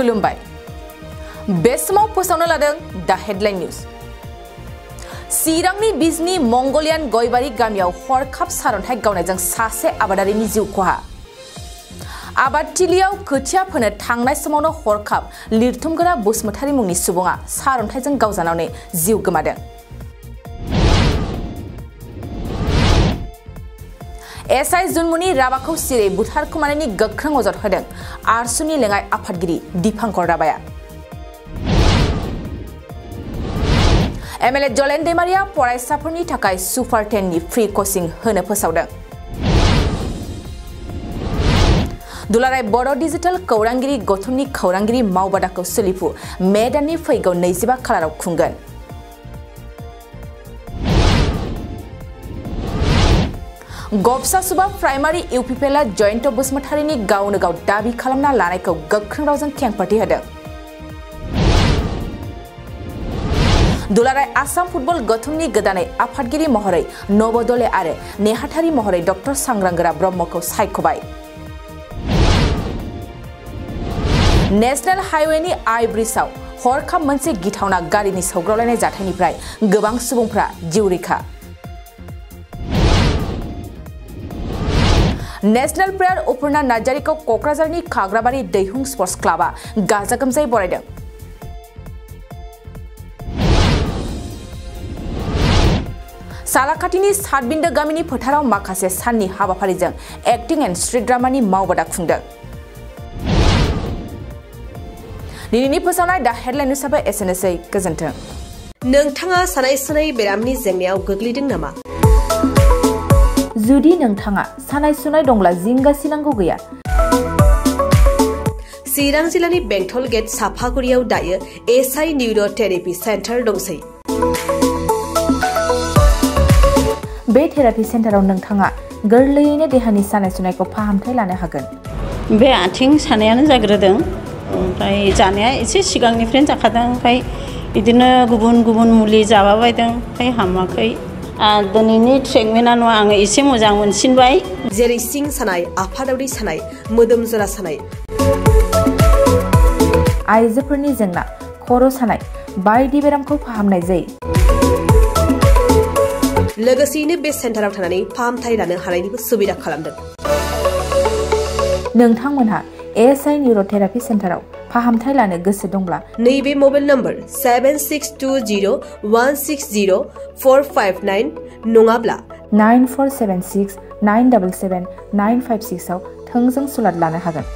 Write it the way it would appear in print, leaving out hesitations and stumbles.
खुलुमबाय बे समाव फोसावनो लादों दा हेडलाइन न्यूज चिरांनि बिजनी मंगलियान गयबारि गामियाव हरखाब सारन्थाइ गावनायजों सासे आबादारिनि जिउ खहा आबादथिलियाव खोथिया फोनो थांनाय समावनो हरखाब लिरथुमगोरा बसुमतारी मुंनि सुबुङा सारन्थाइजों गावजानानै जिउ गोमादों। एसआई जुनमुनि राबाखौ सिरै बुथारखुमानायनि गोख्रों अजद होदों आरसुनि लेङाइ आफादगिरि दीपांकर राबाया। एमएलए जलेन दैमारिया फरायसाफोरनि थाखाय सुपार 10 नि फ्री कोचिं होनो फोसावदों। दुलाराय बड' डिजिटल खौरांगिरि गौथुमनि खौरांगिरि मावबादाखौ सोलिफु मे दाननि फैगौ 25 खालाराव खुंगोन। गबसा सुबा प्राइमारि इउपिपिएलआ जयन्त बसुमतारीनि गावनो गाव दाबि खालामना लानायखौ गोख्रों रावजों खेंफोरथि होदों। दुलाराय आसाम फुटबल गौथुमनि गोदानै आफादगिरि महरै नवदले आरो नेहाथारि महरै डक्टर सांग्रांगोरा ब्रह्मखौ सायख'बाय। नेशनेल हाइवेनि आइ ब्रिजआव हरखाब मोनसे गिथावना गारिनि सौग्रावलायनाय जाथायनिफ्राय गोबां सुबुंफ्रा जिउ रैखा। नेशनेल प्लेयार अपर्णा नार्जारीखौ क'क्राझारनि खाग्राबारि दैहुं स्पर्ट्स क्लाबा गाजा गोमजायै बरायदों। सालाखाथिनि सातबिन्दो गामिनि फोथाराव माखासे साननि हाबाफारिजों एक्टिं एन्ड स्ट्रीट ड्रामानि मावबादा खुंदों। दिनैनि फोसावनाय दा हेडलाइन न्यूजआबो एसेनोसै गोजोन्थों। नोंथाङा सानाय सुनाय बेरामनि जेंनायाव गोग्लैदों नामा? जुदि नोंथाङा सानाय सुनाय दंब्ला जिंगासिनांगौ गैया। चिरां जिल्लानि बेंटल गेट साफागुरियाव दायो एसआई न्यूर' थेरापि सेन्टार दंसै। बे थेरापि सेन्टाराव नोंथाङा गोरलैयैनो देहानि सानाय सुनायखौ फाहामथाय लानो हागोन। बे आथिं सानायानो जाग्रोदों, ओमफ्राय जानाया एसे सिगांनिफ्रायनो जाखादों, ओमफ्राय बिदिनो गुबुन गुबुन मुलि जाबाबायदों, ओमफ्राय हामाखै। दिनैनि ट्रिटमेन्टआ आङो एसे मोजां मोनसिनबाय। जेरै सिं सानाय, आफादावरि सानाय, मोदोम जरा सानाय, आइजोफोरनि जेंना, खर' सानाय बायदि बेरामखौ फाहामनाय जायो। लोगोसेयैनो बे सेन्टाराव थानानै फाहामथाय लानो हानायनिबो सुबिदा खालामदों। नोंथांमोनहा एसआई न्यूर' थेरापि सेन्टाराव फाहामथाय लानो गोसो दंब्ला नैबे मबाइल नम्बर 7620160459 नङाब्ला 9476977956 आव थोंजों सुलाद लानो हागोन।